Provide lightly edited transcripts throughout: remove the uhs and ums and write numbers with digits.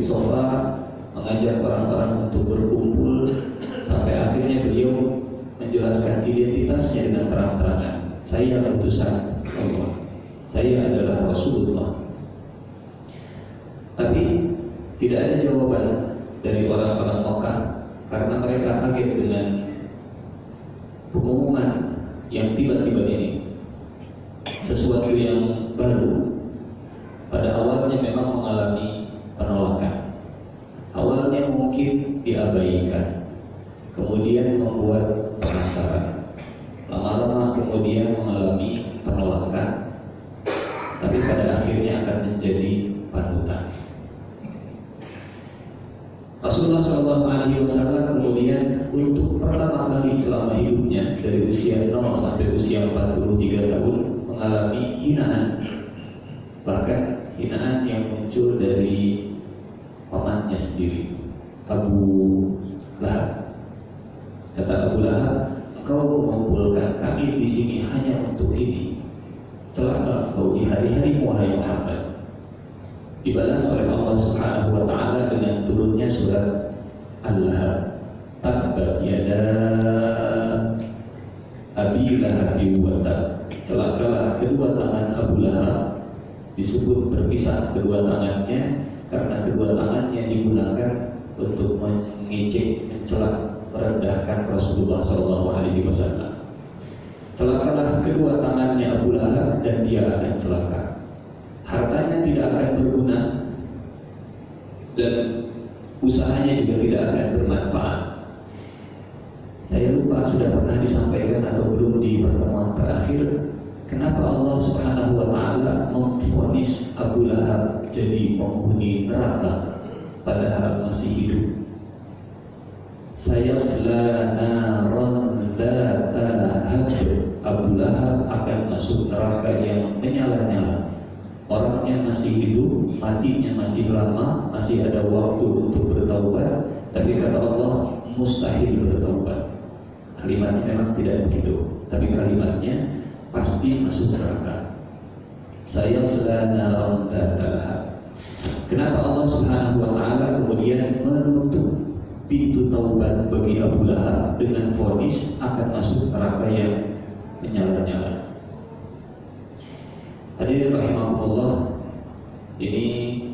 sofa, mengajak orang-orang untuk berkumpul, sampai akhirnya beliau menjelaskan identitasnya dengan terang-terangan. Saya utusan Allah, saya adalah Rasulullah. Tapi tidak ada jawaban dari orang-orang Mekah karena mereka kaget dengan pengumuman yang tiba-tiba ini. Sesuatu yang baru. Pada awalnya memang mengalami penolakan. Awalnya mungkin diabaikan, kemudian membuat penasaran, lama-lama kemudian mengalami penolakan, tapi pada akhirnya akan menjadi panutan. Rasulullah SAW kemudian untuk pertama kali selama hidupnya dari usia 0 sampai usia 43 tahun mengalami hinaan, bahkan hinaan yang muncul dari pamannya sendiri, Abu Lahab. Kata Abu Lahab, engkau mengumpulkan kami di sini hanya untuk ini. Celaka engkau di hari-harimu wahai Muhammad. Dibalas oleh Allah Subhanahu wa taala dengan turunnya surat Al-Lahab. Tabbat yada Abi Lahab wa tab. Celakalah kedua tangan Abu Lahab. Disebut berpisah kedua tangannya karena kedua tangannya digunakan untuk mengejek, mencela, merendahkan Rasulullah SAW. Celakalah kedua tangannya Abu Lahab dan dia akan celaka. Hartanya tidak akan berguna dan usahanya juga tidak akan bermanfaat. Saya lupa sudah pernah disampaikan atau belum di pertemuan terakhir, kenapa Allah Subhanahu wa taala memvonis Abu Lahab jadi penghuni neraka padahal masih hidup. Sayasla naran dzata lahab. Abu Lahab akan masuk neraka yang menyala-nyala. Orangnya masih hidup, matinya masih lama, masih ada waktu untuk bertaubat, tapi kata Allah mustahil bertaubat. Kalimatnya memang tidak begitu, tapi kalimatnya pasti masuk neraka. Saya sedang Kenapa Allah Subhanahu wa taala kemudian menutup pintu taubat bagi Abu Lahab dengan vonis akan masuk neraka yang menyala-nyala? Hadirin rahimahullah, ini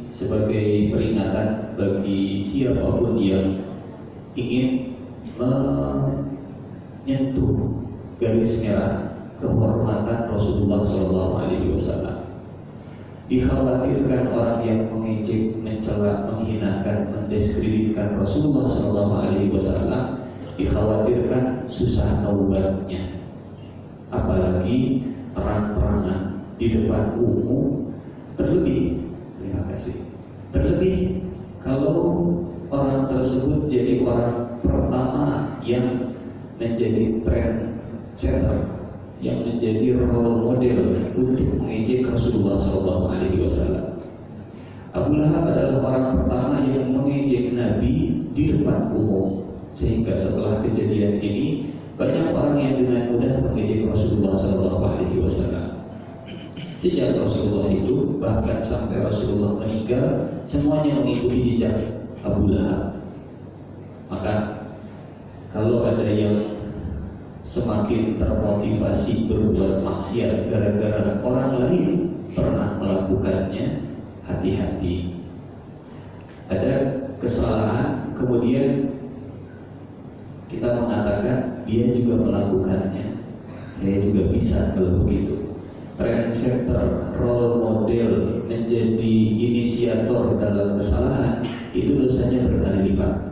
sebagai peringatan bagi siapapun yang ingin menyentuh garis merah kehormatan Rasulullah SAW. Dikhawatirkan orang yang mengejek, mencela, menghinakan, mendiskreditkan Rasulullah SAW, dikhawatirkan susah taubatnya, apalagi terang-terangan di depan umum. Terlebih, terima kasih, terlebih kalau orang tersebut jadi orang pertama yang menjadi trendsetter, yang menjadi role model untuk mengejek Rasulullah SAW. Abu Lahab adalah orang pertama yang mengejek Nabi di depan umum, sehingga setelah kejadian ini banyak orang yang dengan mudah mengejek Rasulullah SAW. Sejak Rasulullah hidup, bahkan sampai Rasulullah meninggal, semuanya mengikuti jejak Abu Lahab. Maka kalau ada yang semakin termotivasi berbuat maksiat gara-gara orang lain pernah melakukannya, hati-hati. Ada kesalahan, kemudian kita mengatakan dia juga melakukannya, saya juga bisa kalau begitu. Trendsetter, role model, menjadi inisiator dalam kesalahan, itu dosanya berkali lipat.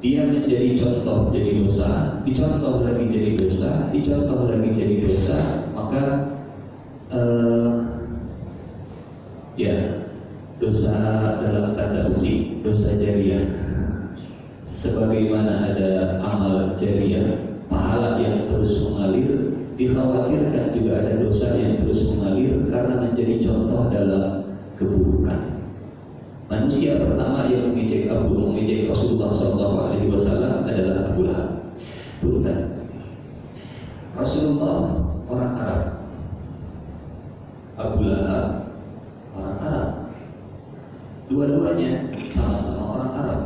Dia menjadi contoh jadi dosa, dicontoh lagi jadi dosa, dicontoh lagi jadi dosa, maka dosa dalam tanda kutip, dosa jariah. Sebagaimana ada amal jariah, pahala yang terus mengalir, dikhawatirkan juga ada dosa yang terus mengalir karena menjadi contoh dalam keburukan. Manusia pertama yang mengejek Rasulullah SAW adalah Abu Lahab. Bukan. Rasulullah orang Arab, Abu Lahab orang Arab. Dua-duanya sama-sama orang Arab.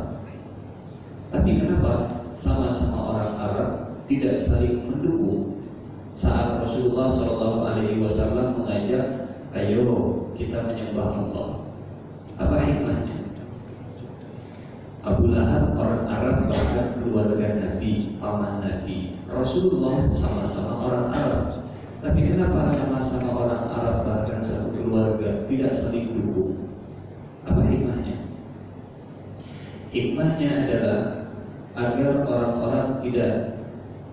Tapi kenapa sama-sama orang Arab tidak saling mendukung saat Rasulullah SAW mengajak, ayo kita menyembah Allah? Apa hikmahnya? Abu Lahab orang Arab, bahkan keluarga Nabi, paman Nabi. Rasulullah sama-sama orang Arab. Tapi kenapa sama-sama orang Arab bahkan satu keluarga tidak saling dukung? Apa hikmahnya? Hikmahnya adalah agar orang-orang tidak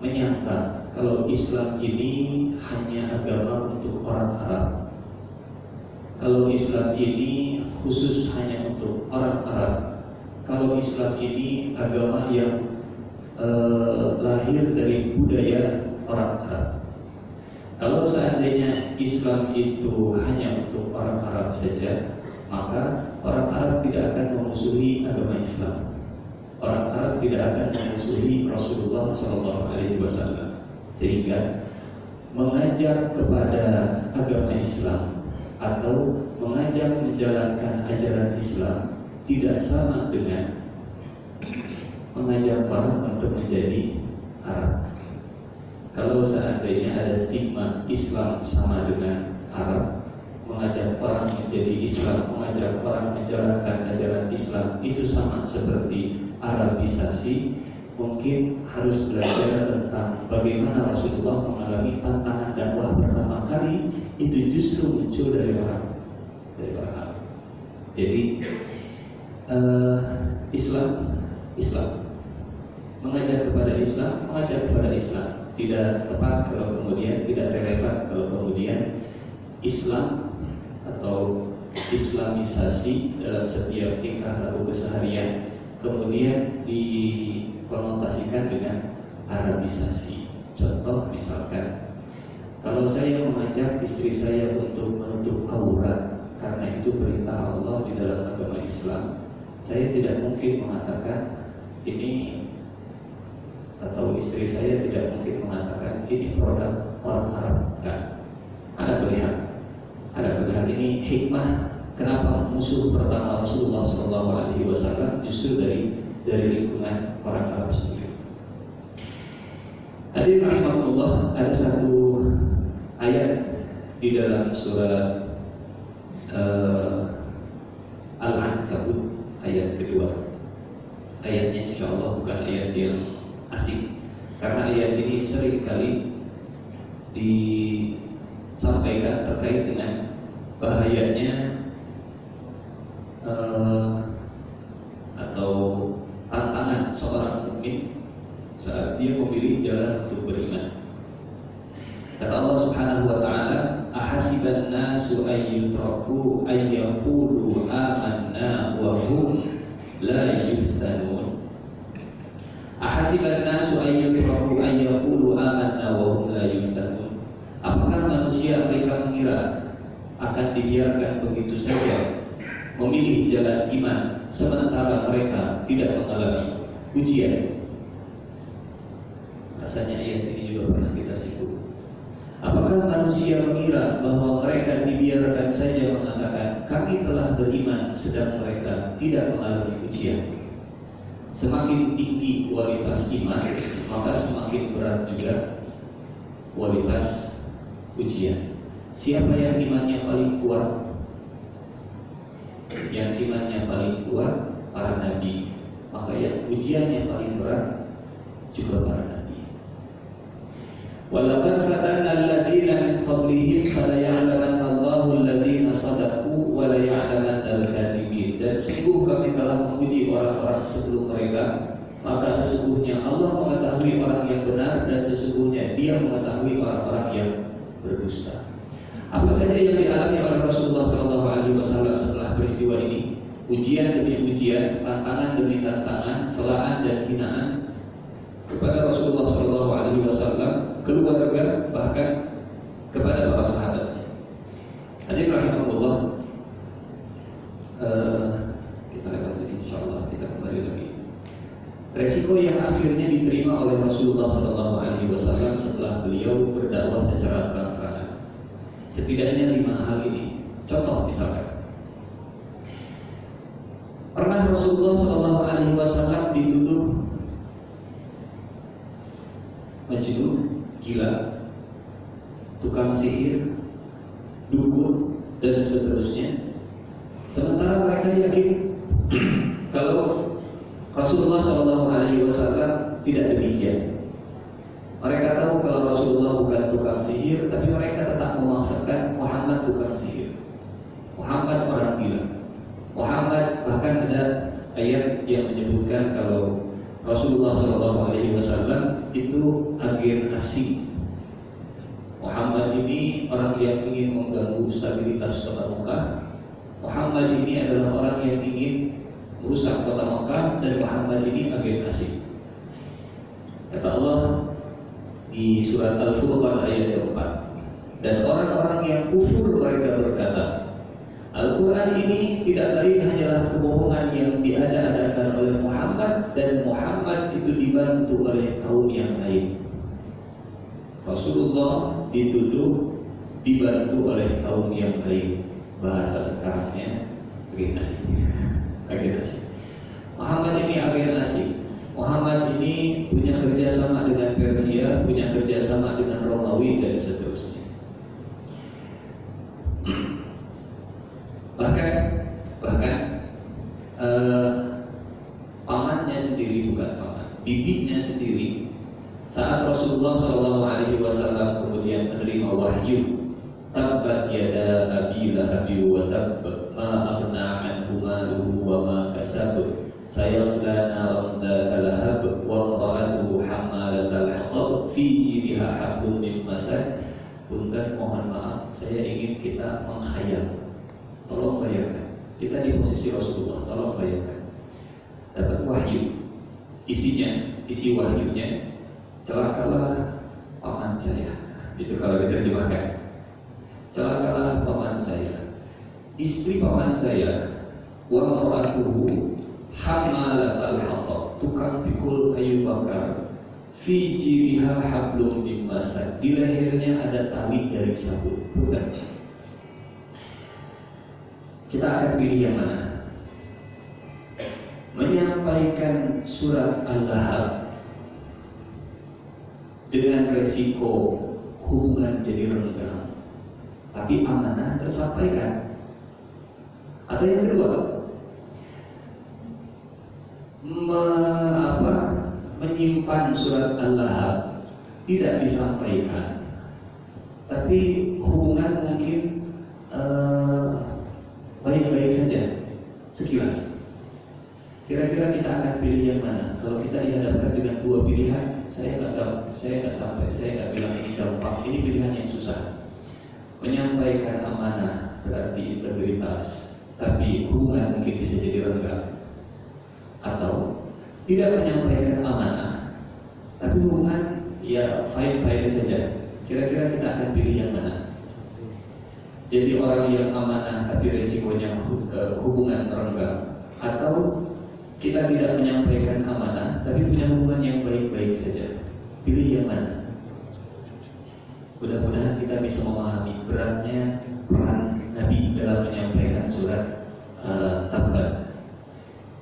menyangka kalau Islam ini hanya agama untuk orang Arab. Kalau Islam ini khusus hanya untuk orang Arab. Kalau Islam ini agama yang lahir dari budaya orang Arab. Kalau seandainya Islam itu hanya untuk orang Arab saja, maka orang Arab tidak akan memusuhi agama Islam. Orang Arab tidak akan memusuhi Rasulullah SAW. Sehingga mengajak kepada agama Islam atau mengajak menjalankan ajaran Islam tidak sama dengan mengajak orang untuk menjadi Arab. Kalau seandainya ada stigma Islam sama dengan Arab, mengajak orang menjadi Islam, mengajak orang menjalankan ajaran Islam itu sama seperti Arabisasi, mungkin harus belajar tentang bagaimana Rasulullah mengalami tantangan dakwah pertama kali itu justru muncul dari orang Arab. Jadi Islam mengajak kepada Islam tidak tepat kalau kemudian tidak relevan kalau kemudian Islam atau Islamisasi dalam setiap tingkah laku keseharian kemudian dikonotasikan dengan Arabisasi. Contoh misalkan, kalau saya mengajak istri saya untuk menutup aurat karena itu perintah Allah di dalam agama Islam, saya tidak mungkin mengatakan ini, atau istri saya tidak mungkin mengatakan ini produk orang Arab. Nah, Anda melihat ini hikmah kenapa musuh pertama Rasulullah SAW justru dari lingkungan orang Arab sendiri. Hadirin rahimahullah, ada satu ayat di dalam surat Al-Ankabut ayat kedua. Ayatnya insya Allah bukan ayat yang asing, karena ayat ini sering kali disampaikan terkait dengan bahayanya atau tantangan seorang mukmin saat dia memilih jalan untuk beriman. Kata Allah Subhanahu wa taala, ahasiban nasu ayyutraku ayyaqulu amanna wa hum la yuftanun. Ahasiban nasu ayyutraku ayyaqulu amanna wa hum la yuftanun. Apakah manusia mereka mengira akan dibiarkan begitu saja memilih jalan iman sementara mereka tidak mengalami ujian? Rasanya ayat ini juga pernah kita singgung. Apakah manusia mengira bahwa mereka dibiarkan saja mengatakan kami telah beriman sedang mereka tidak mengalami ujian? Semakin tinggi kualitas iman, maka semakin berat juga kualitas ujian. Siapa yang imannya paling kuat? Yang imannya paling kuat para nabi, maka yang ujiannya paling berat juga para nabi. Walaqad fatanna alladziina min qablihim falaya'lamanna Allahu alladziina shadaqu wa laya'lamanna al-kadhibin. Dan sungguh kami telah menguji orang-orang sebelum mereka, maka sesungguhnya Allah mengetahui orang yang benar dan sesungguhnya Dia mengetahui orang-orang yang berdusta. Apa saja yang dialami oleh Rasulullah SAW setelah peristiwa ini? Ujian demi ujian, tantangan demi tantangan, celaan dan hinaan kepada Rasulullah SAW, keluarga, bahkan kepada para sahabatnya. Hadirin rahimahullah, kita lewat ini insyaallah, kita kembali lagi. Resiko yang akhirnya diterima oleh Rasulullah SAW setelah beliau berdakwah secara terang-terangan. Setidaknya 5 hal ini. Contoh misalkan, Rasulullah SAW dituduh majnun, gila, tukang sihir, dukun, dan seterusnya. Sementara mereka yakin kalau Rasulullah SAW tidak demikian. Mereka tahu kalau Rasulullah bukan tukang sihir, tapi mereka tetap memaksakan Muhammad tukang sihir, Muhammad orang gila. Muhammad, bahkan ada ayat yang menyebutkan kalau Rasulullah SAW itu agen asing. Muhammad ini orang yang ingin mengganggu stabilitas kota Mekah. Muhammad ini adalah orang yang ingin merusak kota Mekah, dan Muhammad ini agen asing. Kata Allah di surat Al-Furqan ayat keempat, dan orang-orang yang kufur mereka berkata, Al-Quran ini tidak lain hanyalah kebohongan yang diada-adakan oleh Muhammad, dan Muhammad itu dibantu oleh kaum yang lain. Rasulullah dituduh dibantu oleh kaum yang lain. Bahasa sekarangnya agen asing. Muhammad ini agen asing. Muhammad ini punya kerjasama dengan Persia, punya kerjasama dengan Romawi, dan seterusnya. Bahkan pamannya sendiri, bukan paman, bibinya sendiri, saat Rasulullah SAW kemudian menerima wahyu, tabbat yada abi lahabi wa tabb, ma aghna anhu maluhu wa ma kasab, sayasla naran dzata lahab, wa imra'atuhu hammalatal hatab, fi jidha hablum min masad. Punten, mohon maaf, saya ingin kita menghayal. Tolong bayangkan, kita di posisi Rasulullah, tolong bayangkan. Dapat wahyu, isi wahyunya, celakalah paman saya. Itu kalau diterjemahkan, celakalah paman saya, istri paman saya, wa mar'atuhu hammalatal hatab, tukang pikul kayu bakar, fi jiriha hablum min masad, di lehernya ada tali dari sabut. Bukan. Kita akan pilih yang mana? Menyampaikan surat Al-Lahab dengan resiko hubungan jadi renggang, tapi amanah tersampaikan. Atau yang kedua, menyimpan surat Al-Lahab, tidak disampaikan, tapi hubungan mungkin baik-baik saja sekilas. Kira-kira kita akan pilih yang mana? Kalau kita dihadapkan dengan dua pilihan, saya nggak bilang ini gampang, ini pilihan yang susah. Menyampaikan amanah berarti integritas, tapi hubungan mungkin bisa jadi renggang. Atau tidak menyampaikan amanah, tapi hubungan ya fine-fine saja. Kira-kira kita akan pilih yang mana? Jadi orang yang amanah tapi resikonya hubungan renggang, atau kita tidak menyampaikan amanah tapi punya hubungan yang baik-baik saja. Pilih yang mana? Mudah-mudahan kita bisa memahami beratnya peran Nabi dalam menyampaikan surat Tabbat.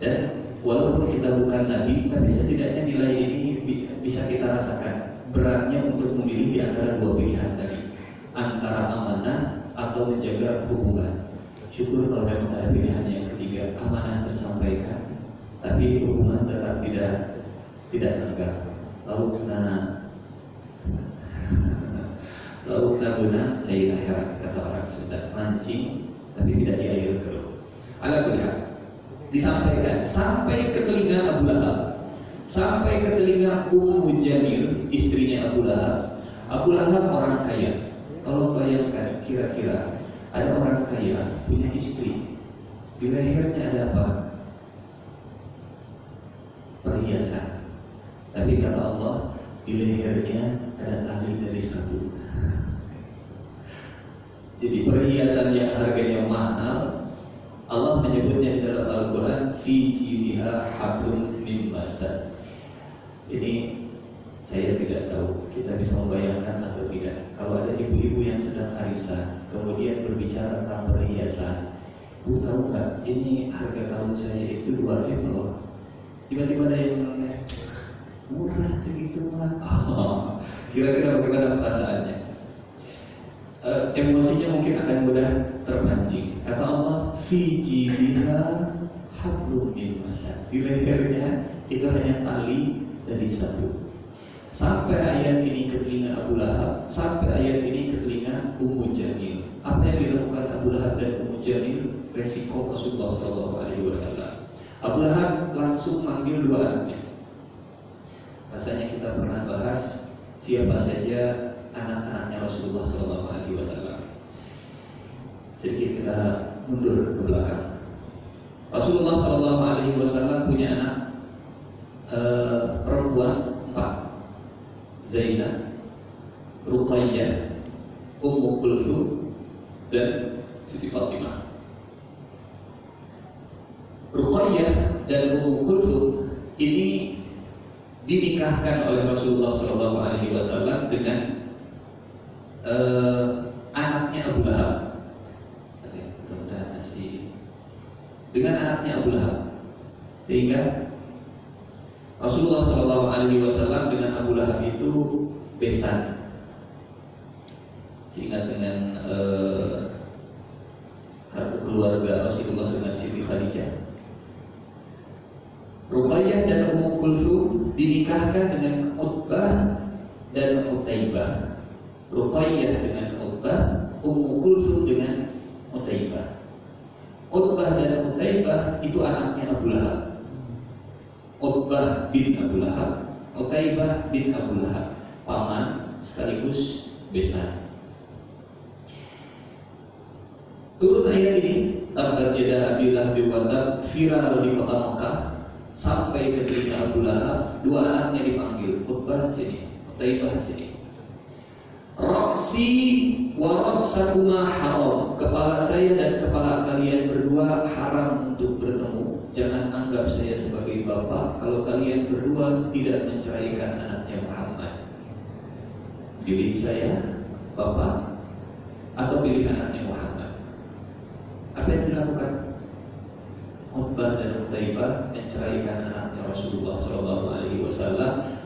Dan walaupun kita bukan Nabi, tapi setidaknya nilai ini bisa kita rasakan beratnya untuk memilih di antara dua pilihan tadi, antara amanah atau menjaga hubungan. Syukur kalau memang ada pilihan yang ketiga, amanah tersampaikan, tapi hubungan tetap tidak renggang. Laukna guna cair akhirat, kata orang Sunda, mancing tapi tidak di air keruh. Ala kulli hal, disampaikan sampai ke telinga Abu Lahab, sampai ke telinga Ummu Jamil, istrinya Abu Lahab. Abu Lahab orang kaya. Kalau bayangkan, kira-kira ada orang kaya punya istri, di lehernya ada apa? Perhiasan. Tapi kata Allah, di lehernya ada tali dari sabut. Jadi perhiasan yang harganya mahal, Allah menyebutnya di dalam Al-Quran, fi jidha hablum min masad. Ini saya tidak tahu kita bisa membayangkan atau tidak. Kalau ada ibu-ibu yang sedang arisan, kemudian berbicara tentang perhiasan, Bu tahu nggak, ini harga kalung saya itu 2M loh. Tiba-tiba ada yang nanya, murah segitu mah. Oh, kira-kira bagaimana perasaannya? Emosinya mungkin akan mudah terpancing. Kata Allah, fi jibiha hablum min masad. Di lehernya itu hanya tali dari sabut. Sampai ayat ini ke telinga Abu Lahab, sampai ayat ini ke telinga Ummu Jamil. Apa yang dilakukan Abu Lahab dan Ummu Jamil? Resiko Rasulullah SAW. Abu Lahab langsung manggil dua anaknya. Rasanya kita pernah bahas siapa saja anak-anaknya Rasulullah SAW. Sedikit kita mundur ke belakang. Rasulullah SAW punya anak perempuan 4. Zainab, Ruqayyah, Ummu Kulthum, dan Siti Fatimah. Ruqayyah dan Ummu Kulthum ini dinikahkan oleh Rasulullah SAW dengan anaknya Abu Lahab. Dengan anaknya Abu Lahab, sehingga Rasulullah SAW dengan Abu Lahab itu besan, sehingga dengan kartu keluarga Rasulullah dengan Siti Khadijah. Ruqayyah dan Ummu Kulthum dinikahkan dengan Utbah dan Utaibah. Ruqayyah dengan Utbah, Ummu Kulthum dengan Utaibah. Utbah dan Utaibah itu anaknya Abu Lahab. Utbah bin Abu Lahab, Utaibah bin Abu Lahab, paman sekaligus besan. Turun ayat ini, tabbat yada Abi Lahab wa tab, viral di kota Mekah, sampai ke telinga Abu Lahab. Dua anaknya dipanggil, Utbah sini, Utaibah sini. Raksi wa raksakuma haram, kepala saya dan kepala kalian berdua haram untuk bertemu. Jangan anggap saya sebagai bapak kalau kalian berdua tidak menceraikan anaknya Muhammad. Pilih saya bapak atau pilih anaknya Muhammad. Apa yang dilakukan? Utbah dan Utaibah menceraikan anaknya Rasulullah SAW.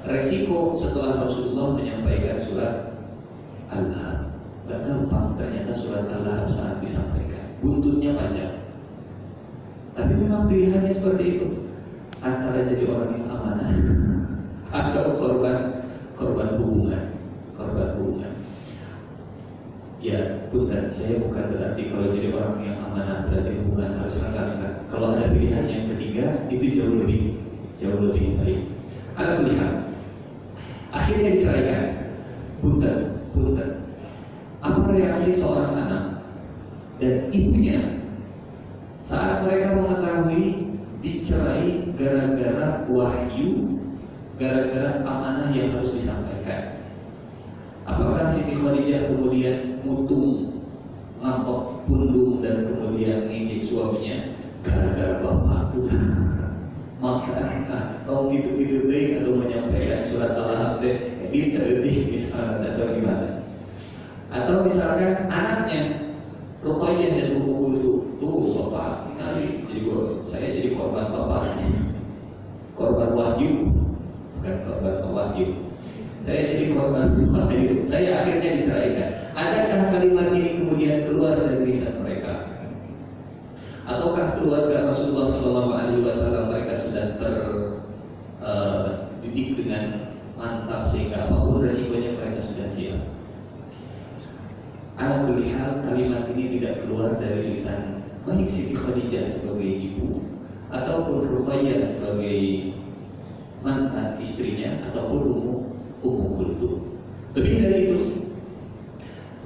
Resiko setelah Rasulullah menyampaikan surat Al-Lahab. Gak gampang ternyata surat Al-Lahab saat disampaikan. Buntutnya panjang. Tapi memang pilihannya seperti itu, antara jadi orang yang amanah atau korban hubungan. Ya, bukan, saya bukan berarti kalau jadi orang yang amanah berarti hubungan harus renggang. Kalau ada pilihan yang ketiga, itu jauh lebih baik. Anda melihat, akhirnya diceraikan. Punten. Apa reaksi seorang anak dan ibunya saat mereka mengetahui dicerai gara-gara wahyu, gara-gara amanah yang harus disampaikan? Apakah Siti Khadijah kemudian mutung, ngambek, pundung, dan kemudian ngejek suaminya gara-gara bapakku? Maka atau gitu-gitu deh, atau menyampaikan surat Al-Lahab deh, diceriti misalnya, atau gimana? Atau misalkan anaknya Ruqayyah dan Ummu Kulthum, tuh bapak ini saya jadi korban bapak, korban wahyu, bukan korban wahyu. Saya jadi korban wahyu. Saya akhirnya diceraikan. Adakah kalimat ini kemudian keluar dari lisan mereka? Ataukah keluarga Rasulullah SAW mereka sudah terdidik dengan mantap sehingga apapun resikonya mereka sudah siap? Ala kulli hal, kalimat ini tidak keluar dari lisan baik Siti Khadijah sebagai ibu ataupun Ruqayyah sebagai mantan istrinya ataupun Ummu Kulthum. Lebih dari itu,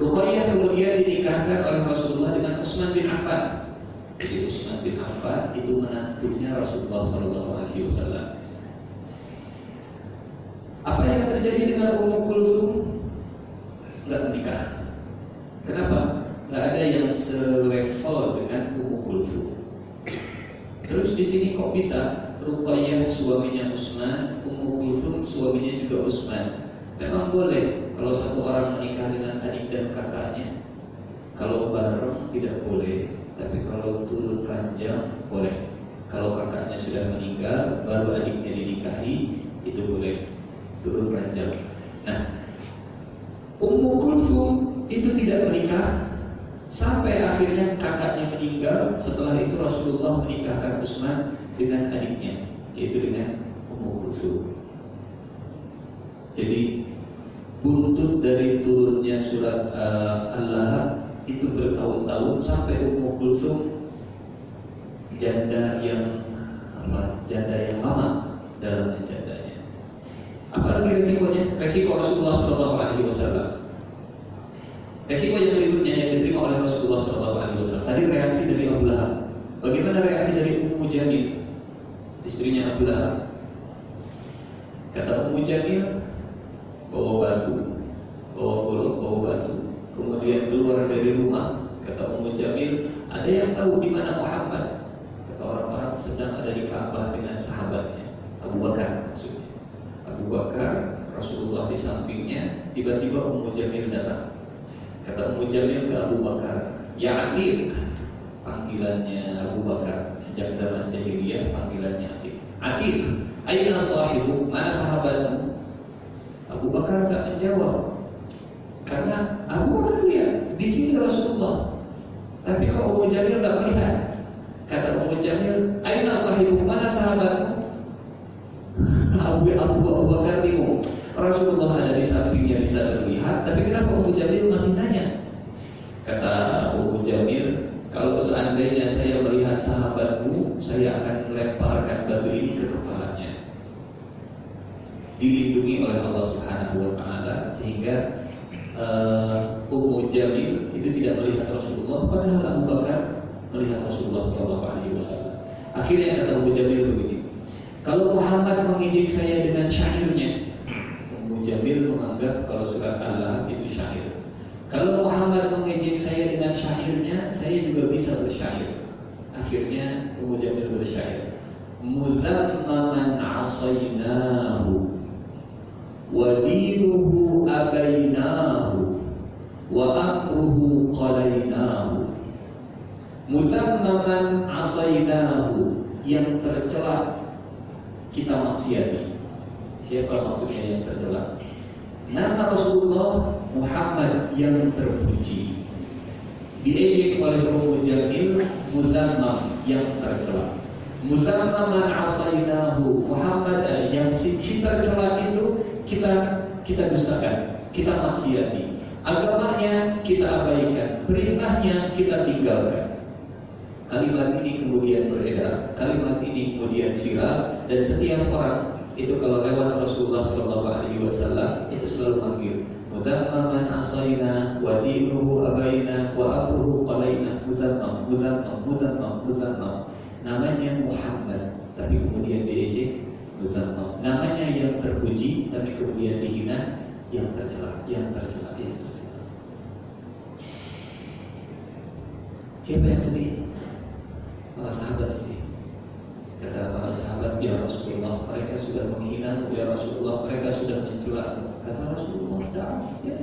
Ruqayyah kemudian dinikahkan oleh Rasulullah dengan Utsman bin Affan. Jadi Utsman bin Affan itu menantunya Rasulullah SAW. Apa yang terjadi dengan Ummu Kulthum? Enggak menikah. Kenapa? Nggak ada yang selevel dengan Ummu Kulthum. Terus di sini kok bisa Ruqayyah suaminya Utsman, Ummu Kulthum suaminya juga Utsman? Memang boleh kalau satu orang menikah dengan adik dan kakaknya. Kalau bareng tidak boleh. Tapi kalau turun ranjang boleh. Kalau kakaknya sudah meninggal, baru adiknya dinikahi, itu boleh turun ranjang. Nah, Ummu Kulthum itu tidak menikah sampai akhirnya kakaknya meninggal. Setelah itu Rasulullah menikahkan Utsman dengan adiknya, yaitu dengan Ummu Kulthum. Jadi buntut dari turunnya surat Al-Lahab itu bertahun-tahun sampai Ummu Kulthum janda yang lama dalam jandanya. Apa lagi resikonya? Resiko Rasulullah SAW. Resiko yang berikutnya yang diterima oleh Rasulullah SAW. Tadi reaksi dari Abu Lahab. Bagaimana reaksi dari Ummu Jamil, istrinya Abu Lahab? Kata Ummu Jamil, bawa batu, bawa golok, bawa batu, kemudian keluar dari rumah. Kata Ummu Jamil, ada yang tahu di mana Muhammad? Kata orang-orang sedang ada di Ka'bah dengan sahabatnya, Abu Bakar maksudnya. Abu Bakar, Rasulullah di sampingnya. Tiba-tiba Ummu Jamil datang. Kata Ummu Jamil ke Abu Bakar, ya Atiq, panggilannya Abu Bakar sejak zaman jahiliyah, panggilannya Atiq. Atiq, aina sahibu, mana sahabatmu? Abu Bakar tidak menjawab, karena Abu Bakar lihat di sini Rasulullah, tapi kok Ummu Jamil tidak melihat. Kata Ummu Jamil, aina sahibu, mana sahabatmu? Abu Bakar bingung. Rasulullah ada di sampingnya, bisa terlihat, tapi kenapa Ummu Jamil masih nanya? Kata Ummu Jamil, kalau seandainya saya melihat sahabatmu, saya akan melemparkan batu ini ke kepalanya. Dilindungi oleh Allah Subhanahu wa Ta'ala, sehingga Ummu Jamil itu tidak melihat Rasulullah, padahal Abu Bakar melihat Rasulullah SAW. Akhirnya kata Ummu Jamil begini, kalau Muhammad mengejek saya dengan syairnya, Ummu Jamil menganggap kalau surat Al-Lahab itu syair. Kalau Muhammad mengejek saya dengan syairnya, saya juga bisa bersyair. Akhirnya Ummu Jamil bersyair, muzammaman asaynahu wa dinuhu abainahu wa amruhu qalainahu. Muzammaman asaynahu, yang tercela kita maksiati. Siapa maksudnya yang tercela? Nama Rasulullah Muhammad yang terpuji. Diejek oleh Ummu Jamil, muzammam, yang tercela. Muzammaman asaynahu, Muhammad yang si tercela itu kita dustakan, kita maksiati. Agamanya kita abaikan, perintahnya kita tinggalkan. Kalimat ini kemudian beredar, kalimat ini kemudian viral, dan setiap orang itu kalau lewat Rasulullah SAW itu selalu manggil muzammaman asayna wa dinuhu abaina wa amruhu qalaina. Muzammam, muzammam, muzammam, muzammam. Namanya Muhammad, tapi kemudian diejek, muzammam. Namanya yang terpuji, tapi kemudian dihina, yang tercela, yang tercela, yang tercela. Siapa yang sedih? Para sahabat sedih. Kata para sahabat, ya Rasulullah, mereka sudah menghina, ya Rasulullah, mereka sudah mencela. Kata Rasulullah, ya.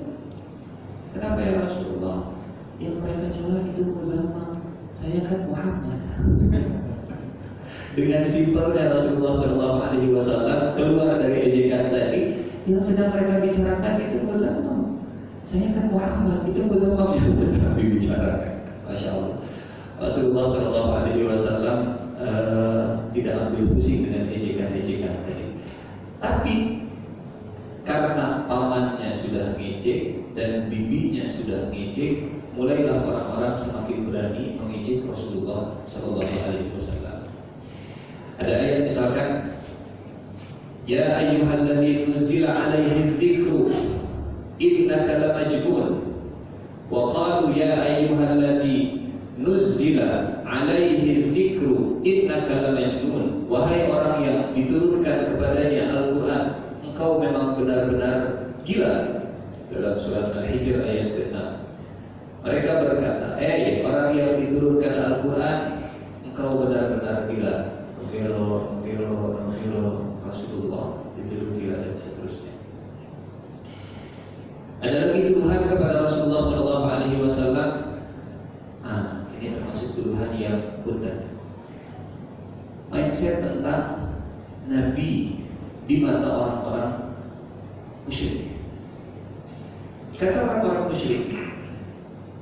Kenapa ya Rasulullah? Yang mereka cela itu muzammam, saya kan Muhammad. Dengan simpelnya Rasulullah SAW keluar dari ejekan tadi, yang sedang mereka bicarakan itu muzammam. Saya kan Muhammad, itu muzammam yang sedang dibicarakan. Masya Allah. Rasulullah SAW tidak ambil pusing dengan ejekan-ejekan tadi. Tapi karena pamannya sudah ngejek dan bibinya sudah ngejek, mulailah orang-orang semakin berani mengejek Rasulullah SAW. Ada ayat misalkan, ya ayyuhalladzina nuzila alaihi dzikru innaka lamajnun, wa qalu ya ayyuhalladzina nuzila alaihi dzikru innaka lamajnun, wahai orang yang diturunkan kepadanya Al-Quran, engkau memang benar-benar gila. Dalam surat Al-Hijr ayat ke-6, mereka berkata, orang yang diturunkan Al-Quran, engkau benar-benar gila. Menggilo Rasulullah, dituduh gila dan seterusnya. Ada lagi tuduhan kepada Rasulullah SAW. Ini termasuk keseluruhan yang punten. Mindset tentang Nabi di mata orang-orang musyrik. Kata orang-orang musyrik,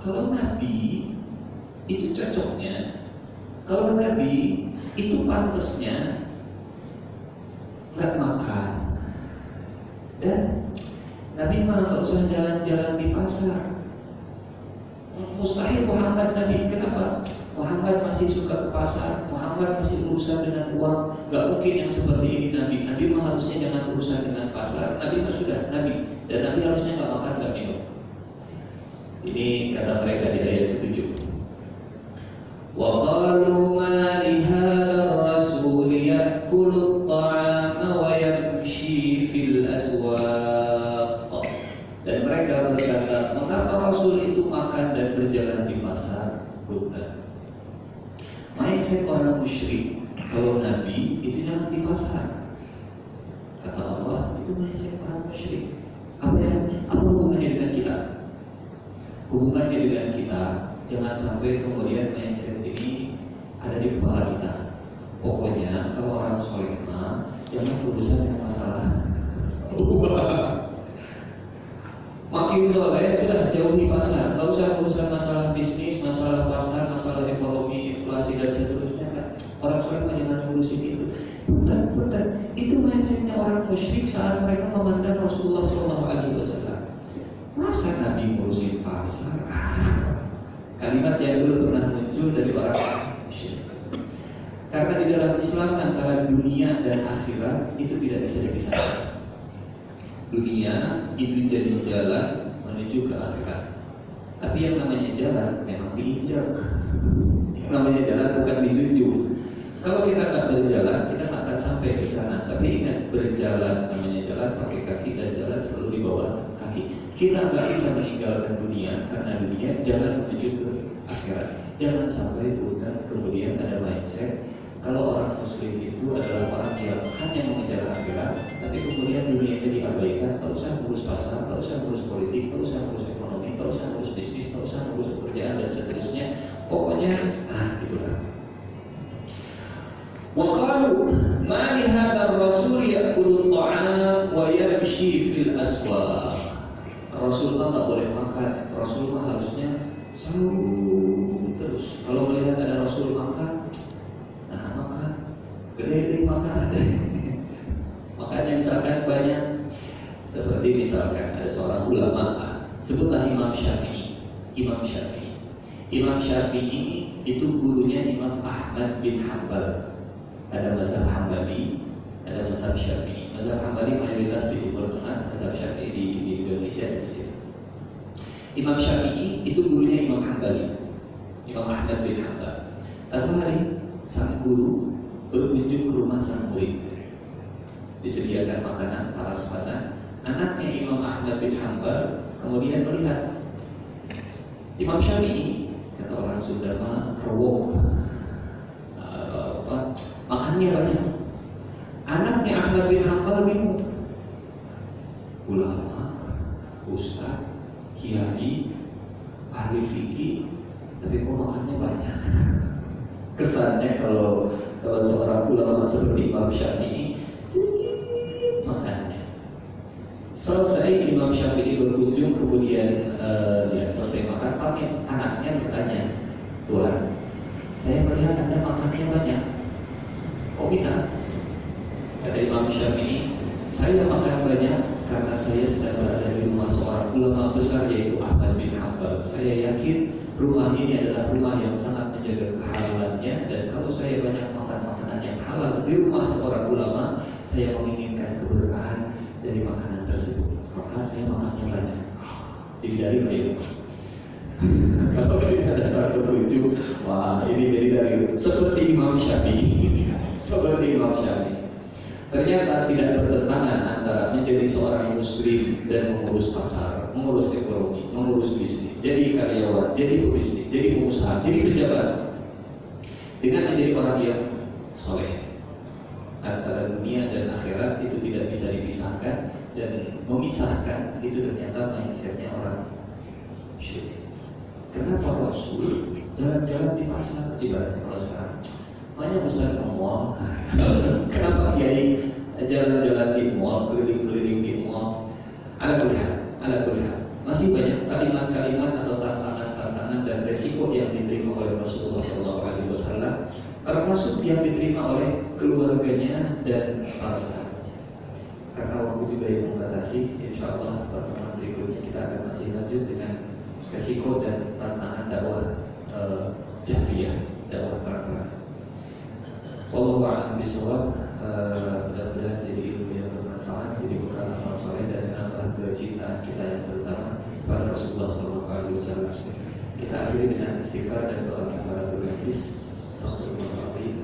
kalau Nabi itu cocoknya, kalau Nabi itu pantasnya nggak makan, dan Nabi mah nggak usah jalan-jalan di pasar. Mustahil Muhammad Nabi, kenapa? Muhammad masih suka ke pasar, Muhammad masih urusan dengan uang. Gak mungkin yang seperti ini Nabi. Nabi mah harusnya jangan urusan dengan pasar. Nabi mah sudah Nabi, dan Nabi harusnya gak makan, gak minum. Ini kata mereka di ayat ke-7. Wa qalu ma li hadzal rasul ya'kulu at-ta'ama wa yamshi fil aswaq. Dan mereka berkata, mengapa Rasul itu makan dan berjalan di pasar? Bukan. Mindset orang musyrik, kalau Nabi itu jangan di pasar. Kata Allah, itu mindset orang musyrik. Apa hubungannya dengan kita? Hubungannya dengan kita, jangan sampai kemudian mindset ini ada di kepala kita. Pokoknya kalau orang soleh mah jangan urusan dengan masalah. Makin soleh sudah jauhi pasar, nggak usah urusan masalah bisnis, masalah pasar, masalah ekonomi, inflasi dan seterusnya kan. Orang soleh jangan ngurusin itu. Betul. Itu mindsetnya orang musyrik saat mereka memandang Rasulullah SAW. Masa Nabi ngurusin pasar? Kalimat yang dulu pernah muncul dari orang musyrik. Karena di dalam Islam antara dunia dan akhirat itu tidak bisa dipisahkan. Dunia itu jadi jalan menuju ke akhirat. Tapi yang namanya jalan memang diinjak. Yang namanya jalan bukan dijunjung. Kalau kita nggak berjalan, kita nggak akan sampai ke sana. Tapi ingat, berjalan namanya jalan pakai kaki, dan jalan selalu di bawah kaki. Kita nggak bisa meninggalkan dunia karena dunia jalan menuju ke akhirat. Jangan sampai kemudian ada mindset kalau orang muslim itu adalah orang yang hanya mengejar akhirat, tapi kemudian dunia itu diabaikan. Tak usah ngurus pasar, tak usah ngurus politik, tak usah ngurus ekonomi, tak usah ngurus bisnis, tak usah ngurus pekerjaan dan seterusnya. Pokoknya, itulah. Wa qalu ma li hadzal rasul ya'kulu at-ta'am wa yamshi fil aswaq. Rasul tak boleh makan. Rasul harusnya sahur terus. Kalau melihat ada Rasul makan, gede-gede makan ada. Makanya misalkan banyak, seperti misalkan ada seorang ulama, sebutlah Imam Syafi'i. Imam Syafi'i itu gurunya Imam Ahmad bin Hanbal. Ada mazhab Hambali, ada mazhab Syafi'i. Mazhab Hambali mayoritas di Timur Tengah, mazhab Syafi'i di Indonesia dan Mesir. Imam Syafi'i itu gurunya Imam Hambali, Imam Ahmad bin Hanbal. Satu hari sang guru berkunjung ke rumah sang murid. Disediakan makanan, paras panas. Anaknya Imam Ahmad bin Hanbal kemudian melihat Imam Syafi'i, kata orang Sunda mah rowok, makannya banyak. Anaknya Ahmad bin Hanbal bingung. Ulama, ustaz, kiai, ahli fikih, tapi kok makannya banyak? Kesannya kalau seorang ulama seperti Imam Syafi'i sedikit makannya. Selesai Imam Syafi'i berkunjung, kemudian dia selesai makan, anaknya bertanya, Tuhan, saya melihat Anda makannya banyak, kok bisa? Kata Imam Syafi'i, saya makan banyak karena saya sedang berada di rumah seorang ulama besar yaitu Ahmad bin Hanbal. Saya yakin rumah ini adalah rumah yang sangat menjaga kehalalannya, dan kalau saya banyak makan makanan yang halal di rumah seorang ulama, saya menginginkan keberkahan dari makanan tersebut. Maka saya makannya banyak. Dihindari air. Kalau kita datang berkunjung, wah ini jadi dari seperti Imam Syafi'i. Seperti Imam Syafi'i. Ternyata tidak bertentangan antara menjadi seorang muslim dan mengurus pasar, mengurus ekonomi, mengurus bisnis, jadi karyawan, jadi pebisnis, jadi pengusaha, jadi pejabat, dengan menjadi orang yang soleh. Antara dunia dan akhirat itu tidak bisa dipisahkan, dan memisahkan itu ternyata mindsetnya orang syirik. Kenapa Rasul jalan-jalan di pasar, ibaratnya kalau sekarang banyak Ustaz ke mall. Kenapa Kiai jalan-jalan di mall, keliling-keliling di mall? Ala kulihat, masih banyak kalimat-kalimat atau tantangan-tantangan dan resiko yang diterima oleh Rasulullah SAW, termasuk yang diterima oleh keluarganya dan para sahabatnya. Karena waktu juga yang membatasi, insya Allah pertemuan berikutnya kita akan masih lanjut dengan resiko dan tantangan dakwah jahriyah, dakwah perang. Wallahu a'lam bishawab. Mudah-mudahan jadi ilmu yang bermanfaat, jadi bekal amal soleh dan nambah kecintaan kita yang terutama pada Rasulullah SAW. Kita akhiri dengan istighfar dan doa kifaratul majlis. Astagfirullahaladzim.